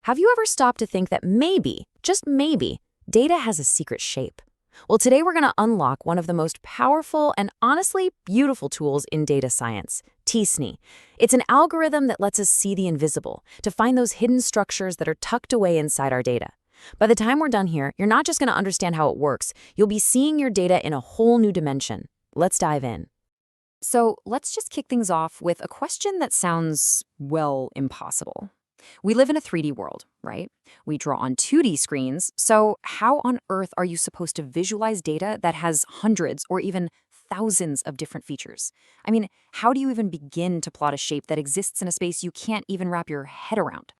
Have you ever stopped to think that maybe, just maybe, data has a secret shape? Well, today we're going to unlock one of the most powerful and honestly beautiful tools in data science, t-SNE. It's an algorithm that lets us see the invisible, to find those hidden structures that are tucked away inside our data. By the time we're done here, you're not just going to understand how it works, you'll be seeing your data in a whole new dimension. Let's dive in. So let's just kick things off with a question that sounds, well, impossible. We live in a 3D world, right? We draw on 2D screens, so how on earth are you supposed to visualize data that has hundreds or even thousands of different features? I mean, how do you even begin to plot a shape that exists in a space you can't even wrap your head around?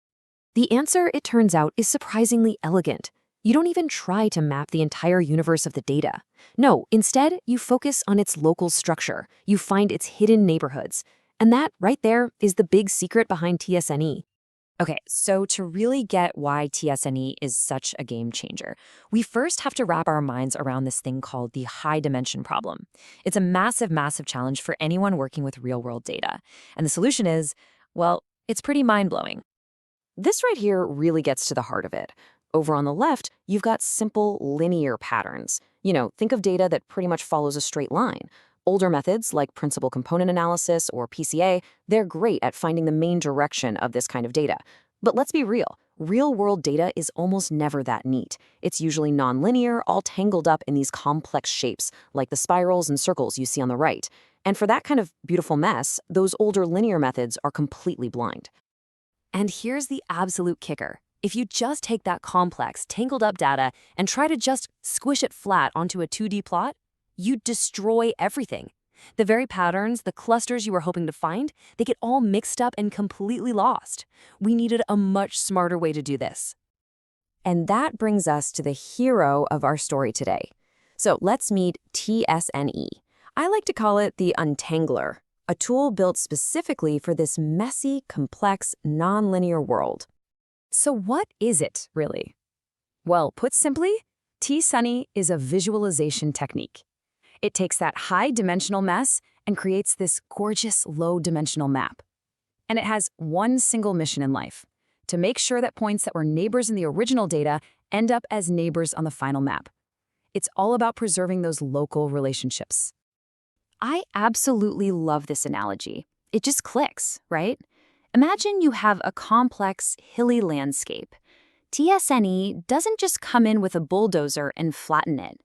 The answer, it turns out, is surprisingly elegant. You don't even try to map the entire universe of the data. No, instead, you focus on its local structure. You find its hidden neighborhoods. And that, right there, is the big secret behind t-SNE. Okay, so to really get why t-SNE is such a game changer, we first have to wrap our minds around this thing called the high dimension problem. It's a massive, massive challenge for anyone working with real-world data. And the solution is, well, it's pretty mind-blowing. This right here really gets to the heart of it. Over on the left, you've got simple linear patterns. Think of data that pretty much follows a straight line. Older methods like principal component analysis or PCA, they're great at finding the main direction of this kind of data. But let's be real, real-world data is almost never that neat. It's usually nonlinear, all tangled up in these complex shapes, like the spirals and circles you see on the right. And for that kind of beautiful mess, those older linear methods are completely blind. And here's the absolute kicker. If you just take that complex, tangled up data and try to just squish it flat onto a 2D plot, you destroy everything. The very patterns, the clusters you were hoping to find, they get all mixed up and completely lost. We needed a much smarter way to do this. And that brings us to the hero of our story today. So let's meet t-SNE. I like to call it the untangler, a tool built specifically for this messy, complex, nonlinear world. So what is it, really? Well, put simply, t-SNE is a visualization technique. It takes that high-dimensional mess and creates this gorgeous low-dimensional map. And it has one single mission in life, to make sure that points that were neighbors in the original data end up as neighbors on the final map. It's all about preserving those local relationships. I absolutely love this analogy. It just clicks, right? Imagine you have a complex, hilly landscape. t-SNE doesn't just come in with a bulldozer and flatten it.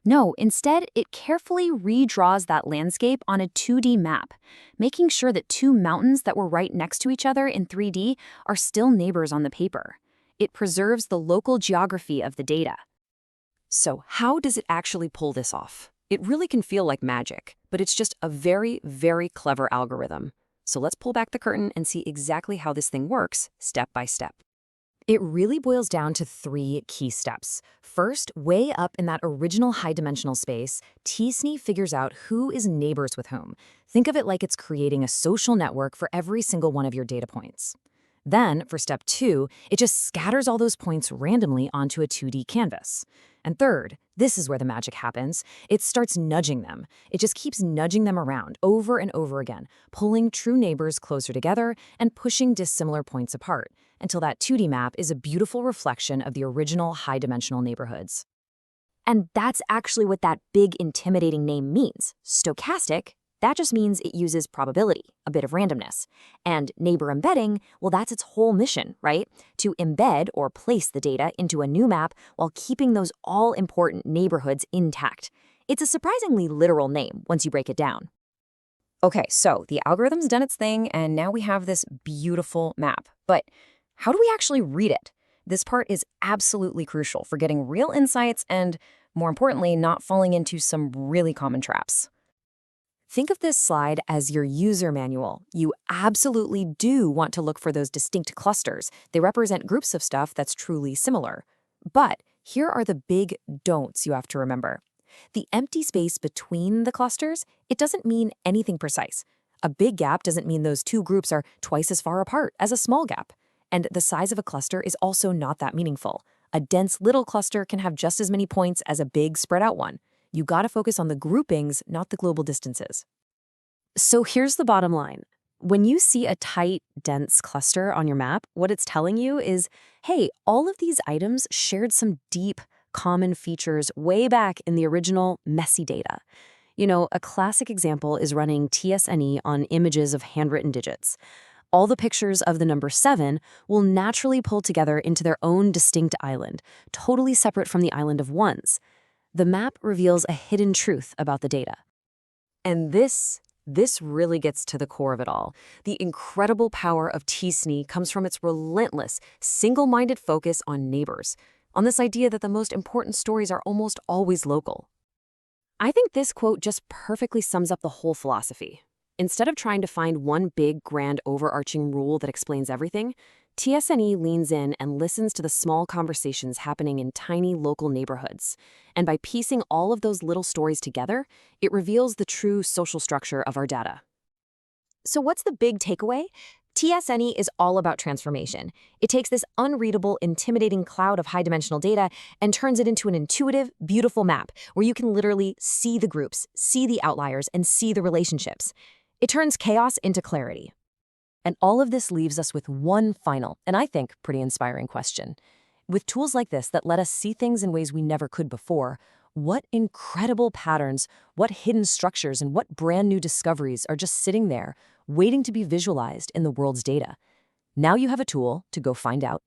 No, instead, it carefully redraws that landscape on a 2D map, making sure that two mountains that were right next to each other in 3D are still neighbors on the paper. It preserves the local geography of the data. So how does it actually pull this off? It really can feel like magic, but it's just a very, very clever algorithm. So let's pull back the curtain and see exactly how this thing works, step by step. It really boils down to 3 key steps. First, way up in that original high-dimensional space, t-SNE figures out who is neighbors with whom. Think of it like it's creating a social network for every single one of your data points. Then, for step 2, it just scatters all those points randomly onto a 2D canvas. And third, this is where the magic happens. It starts nudging them. It just keeps nudging them around over and over again, pulling true neighbors closer together and pushing dissimilar points apart, until that 2D map is a beautiful reflection of the original high-dimensional neighborhoods. And that's actually what that big, intimidating name means. Stochastic, that just means it uses probability, a bit of randomness. And neighbor embedding, well, that's its whole mission, right? To embed or place the data into a new map while keeping those all-important neighborhoods intact. It's a surprisingly literal name once you break it down. Okay, so the algorithm's done its thing, and now we have this beautiful map. But how do we actually read it? This part is absolutely crucial for getting real insights and, more importantly, not falling into some really common traps. Think of this slide as your user manual. You absolutely do want to look for those distinct clusters. They represent groups of stuff that's truly similar. But here are the big don'ts you have to remember. The empty space between the clusters, it doesn't mean anything precise. A big gap doesn't mean those two groups are twice as far apart as a small gap. And the size of a cluster is also not that meaningful. A dense little cluster can have just as many points as a big spread out one. You gotta focus on the groupings, not the global distances. So here's the bottom line. When you see a tight, dense cluster on your map, what it's telling you is, hey, all of these items shared some deep, common features way back in the original messy data. A classic example is running t-SNE on images of handwritten digits. All the pictures of the number 7 will naturally pull together into their own distinct island, totally separate from the island of ones. The map reveals a hidden truth about the data. And this really gets to the core of it all. The incredible power of t-SNE comes from its relentless, single-minded focus on neighbors, on this idea that the most important stories are almost always local. I think this quote just perfectly sums up the whole philosophy. Instead of trying to find one big, grand, overarching rule that explains everything, t-SNE leans in and listens to the small conversations happening in tiny local neighborhoods. And by piecing all of those little stories together, it reveals the true social structure of our data. So what's the big takeaway? t-SNE is all about transformation. It takes this unreadable, intimidating cloud of high-dimensional data and turns it into an intuitive, beautiful map where you can literally see the groups, see the outliers, and see the relationships. It turns chaos into clarity. And all of this leaves us with one final, and I think pretty inspiring question. With tools like this that let us see things in ways we never could before, what incredible patterns, what hidden structures, and what brand new discoveries are just sitting there, waiting to be visualized in the world's data? Now you have a tool to go find out.